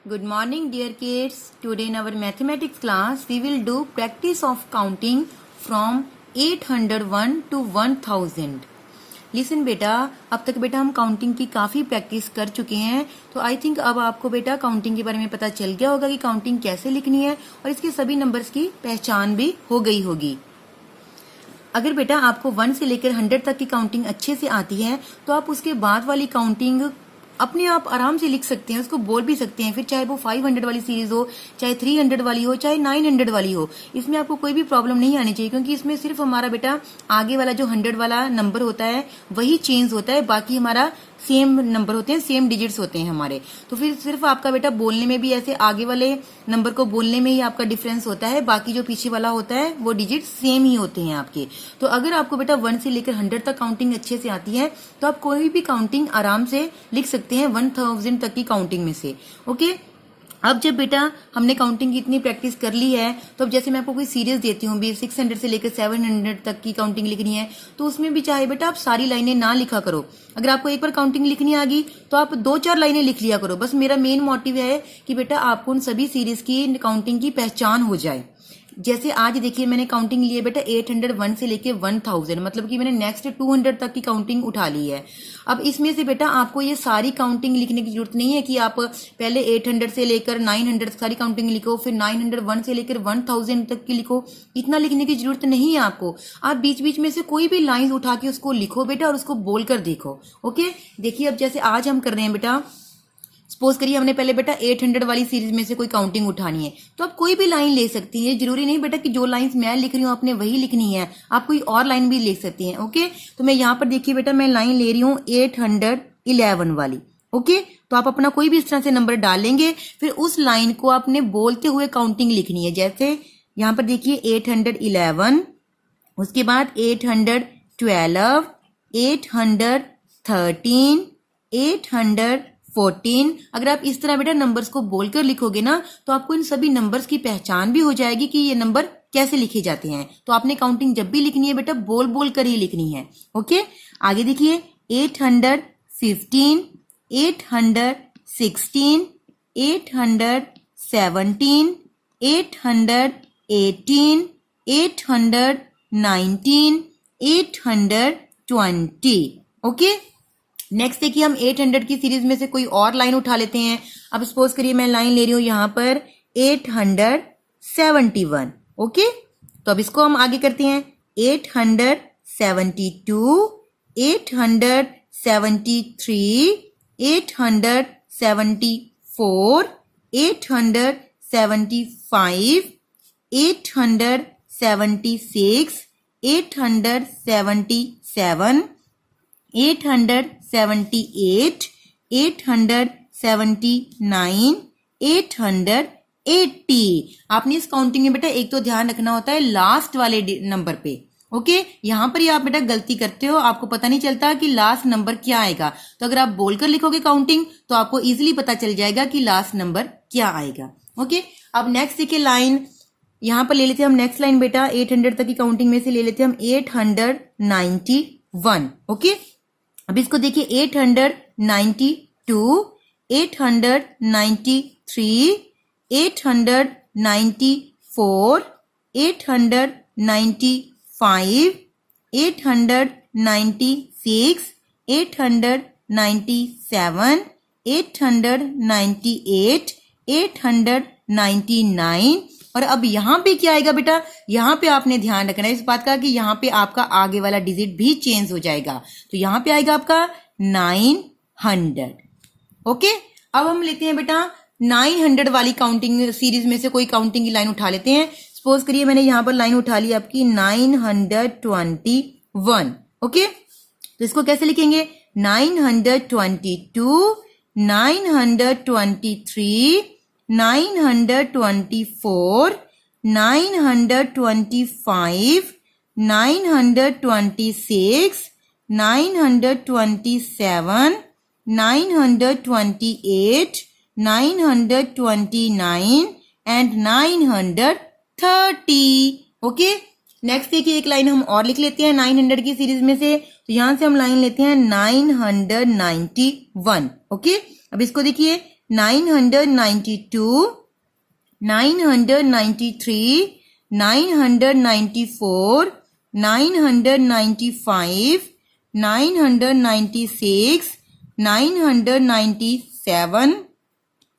Good morning, dear kids. Today in our mathematics class, we will do practice of counting from 801 to 1000. Listen बेटा, अब तक बेटा हम counting की काफी प्रैक्टिस कर चुके हैं, तो आई थिंक अब आपको बेटा काउंटिंग के बारे में पता चल गया होगा कि काउंटिंग कैसे लिखनी है और इसके सभी नंबर्स की पहचान भी हो गई होगी। अगर बेटा आपको 1 से लेकर 100 तक की काउंटिंग अच्छे से आती है तो आप उसके बाद वाली काउंटिंग अपने आप आराम से लिख सकते हैं, उसको बोल भी सकते हैं, फिर चाहे वो 500 वाली सीरीज हो, चाहे 300 वाली हो, चाहे 900 वाली हो, इसमें आपको कोई भी प्रॉब्लम नहीं आनी चाहिए, क्योंकि इसमें सिर्फ हमारा बेटा आगे वाला जो 100 वाला नंबर होता है वही चेंज होता है, बाकी हमारा सेम नंबर होते हैं, सेम डिजिट्स होते हैं हमारे। तो फिर सिर्फ आपका बेटा बोलने में भी ऐसे आगे वाले नंबर को बोलने में ही आपका डिफरेंस होता है, बाकी जो पीछे वाला होता है वो डिजिट सेम ही होते हैं आपके। तो अगर आपको बेटा 1 से लेकर 100 तक काउंटिंग अच्छे से आती है तो आप कोई भी काउंटिंग आराम से लिख सकते हैं 1000 तक की काउंटिंग में से। ओके, अब जब बेटा हमने काउंटिंग की इतनी प्रैक्टिस कर ली है, तो अब जैसे मैं आपको कोई सीरीज देती हूँ भी 600 से लेकर 700 तक की काउंटिंग लिखनी है, तो उसमें भी चाहे बेटा आप सारी लाइनें ना लिखा करो। अगर आपको एक बार काउंटिंग लिखनी आ गई तो आप 2-4 लाइनें लिख लिया करो। बस मेरा मेन मोटिव है कि बेटा आपको उन सभी सीरीज की काउंटिंग की पहचान हो जाए। जैसे आज देखिए मैंने काउंटिंग ली है बेटा 801 से लेके 1000, मतलब कि मैंने नेक्स्ट 200 तक की काउंटिंग उठा ली है। अब इसमें से बेटा आपको ये सारी काउंटिंग लिखने की जरूरत नहीं है कि आप पहले 800 से लेकर 900 सारी काउंटिंग लिखो, फिर 901 से लेकर 1000 तक की लिखो। इतना लिखने की जरूरत नहीं है आपको। आप बीच बीच में से कोई भी लाइन उठा के उसको लिखो बेटा और उसको बोलकर देखो। ओके, देखिए अब जैसे आज हम कर रहे हैं बेटा, सपोज करिए हमने पहले बेटा 800 वाली सीरीज में से कोई काउंटिंग उठानी है, तो आप कोई भी लाइन ले सकती हैं। जरूरी नहीं बेटा कि जो लाइंस मैं लिख रही हूँ आपने वही लिखनी है, आप कोई और लाइन भी लिख सकती हैं। ओके, तो मैं यहाँ पर देखिए बेटा मैं लाइन ले रही हूँ 811 वाली। ओके, तो आप अपना कोई भी इस तरह से नंबर डालेंगे, फिर उस लाइन को आपने बोलते हुए काउंटिंग लिखनी है। जैसे यहाँ पर देखिए 811, उसके बाद 812, 813, 814। अगर आप इस तरह बेटा नंबर्स को बोलकर लिखोगे ना तो आपको इन सभी नंबर्स की पहचान भी हो जाएगी कि ये नंबर कैसे लिखे जाते हैं। तो आपने काउंटिंग जब भी लिखनी है बेटा बोल बोल कर ही लिखनी है। ओके, आगे देखिए 815, 816, 817, 818, 819, 820। ओके, नेक्स्ट देखिए हम 800 की सीरीज में से कोई और लाइन उठा लेते हैं। अब सपोज करिए मैं लाइन ले रही हूं यहां पर 871। ओके, तो अब इसको हम आगे करते हैं 872, 873, 874, 875, 876, 877, 878, 879, 880। आपने इस काउंटिंग में बेटा एक तो ध्यान रखना होता है लास्ट वाले नंबर पे। ओके, यहां पर ही आप बेटा गलती करते हो, आपको पता नहीं चलता कि लास्ट नंबर क्या आएगा। तो अगर आप बोलकर लिखोगे काउंटिंग तो आपको इजीली पता चल जाएगा कि लास्ट नंबर क्या आएगा। ओके, अब नेक्स्ट देखिए लाइन यहां पर ले लेते हैं हम। नेक्स्ट लाइन बेटा 800 तक की काउंटिंग में से ले लेते हैं हम 891। ओके, अब इसको देखिए 892, 893, 894, 895, 896, 897, 898, 899। और अब यहां पे क्या आएगा बेटा, यहां पे आपने ध्यान रखना है इस बात का कि यहां पे आपका आगे वाला डिजिट भी चेंज हो जाएगा। तो यहां पे आएगा आपका 900। ओके, अब हम लेते हैं बेटा 900 वाली काउंटिंग सीरीज में से कोई काउंटिंग की लाइन उठा लेते हैं। सपोज करिए मैंने यहां पर लाइन उठा ली आपकी 921। ओके, तो इसको कैसे लिखेंगे 922, 923, 924, 925, 926, 927, 928, 929 एंड 930। ओके, नेक्स्ट देखिए एक लाइन हम और लिख लेते हैं 900 की सीरीज में से। तो यहां से हम लाइन लेते हैं 991। ओके, अब इसको देखिए 992, 993, 994, 995, 996, 997,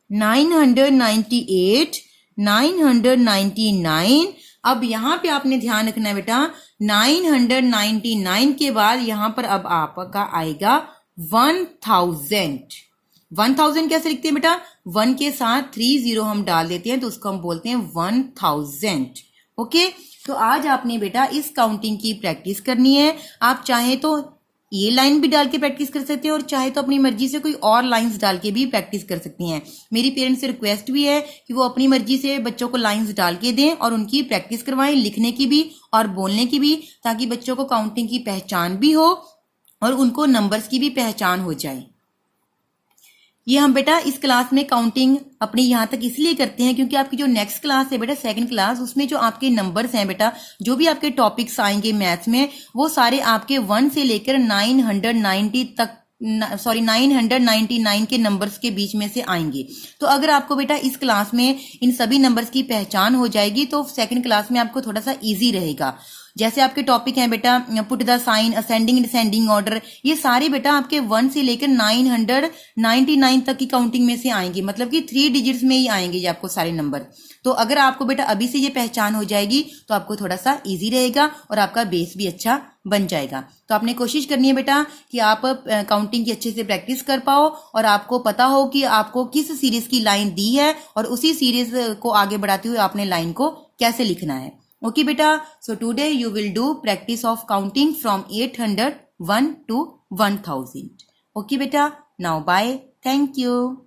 998, 999। अब यहाँ पे आपने ध्यान रखना है बेटा, 999 के बाद यहाँ पर अब आपका आएगा 1000। 1000 कैसे लिखते हैं बेटा? 1 के साथ 30 हम डाल देते हैं तो उसको हम बोलते हैं 1000। ओके, तो आज आपने बेटा इस काउंटिंग की प्रैक्टिस करनी है। आप चाहे तो ये लाइन भी डाल के प्रैक्टिस कर सकते हैं और चाहे तो अपनी मर्जी से कोई और लाइंस डाल के भी प्रैक्टिस कर सकती हैं। मेरी पेरेंट्स से रिक्वेस्ट भी है कि वो अपनी मर्जी से बच्चों को लाइंस डाल के दें और उनकी प्रैक्टिस करवाएं, लिखने की भी और बोलने की भी, ताकि बच्चों को काउंटिंग की पहचान भी हो और उनको नंबर्स की भी पहचान हो जाए। ये हम बेटा इस क्लास में काउंटिंग अपनी यहाँ तक इसलिए करते हैं क्योंकि आपकी जो नेक्स्ट क्लास है बेटा, सेकंड क्लास, उसमें जो आपके नंबर्स हैं बेटा, जो भी आपके टॉपिक्स आएंगे मैथ्स में, वो सारे आपके 1 से लेकर 990 तक, 999 के नंबर्स के बीच में से आएंगे। तो अगर आपको बेटा इस क्लास में इन सभी नंबर्स की पहचान हो जाएगी तो सेकंड क्लास में आपको थोड़ा सा इजी रहेगा। जैसे आपके टॉपिक हैं बेटा, put the sign, ascending descending order, ये सारे बेटा आपके 1 से लेकर 999 तक की काउंटिंग में से आएंगे, मतलब कि 3 डिजिट्स में ही आएंगे ये आपको सारे नंबर। तो अगर आपको बेटा अभी से ये पहचान हो जाएगी तो आपको थोड़ा सा इजी रहेगा और आपका बेस भी अच्छा बन जाएगा। तो आपने कोशिश करनी है बेटा कि आप काउंटिंग की अच्छे से प्रैक्टिस कर पाओ और आपको पता हो कि आपको किस सीरीज की लाइन दी है और उसी सीरीज को आगे बढ़ाते हुए आपने लाइन को कैसे लिखना है। Okay beta, so today you will do practice of counting from 801 to 1000. Okay beta, now bye. Thank you.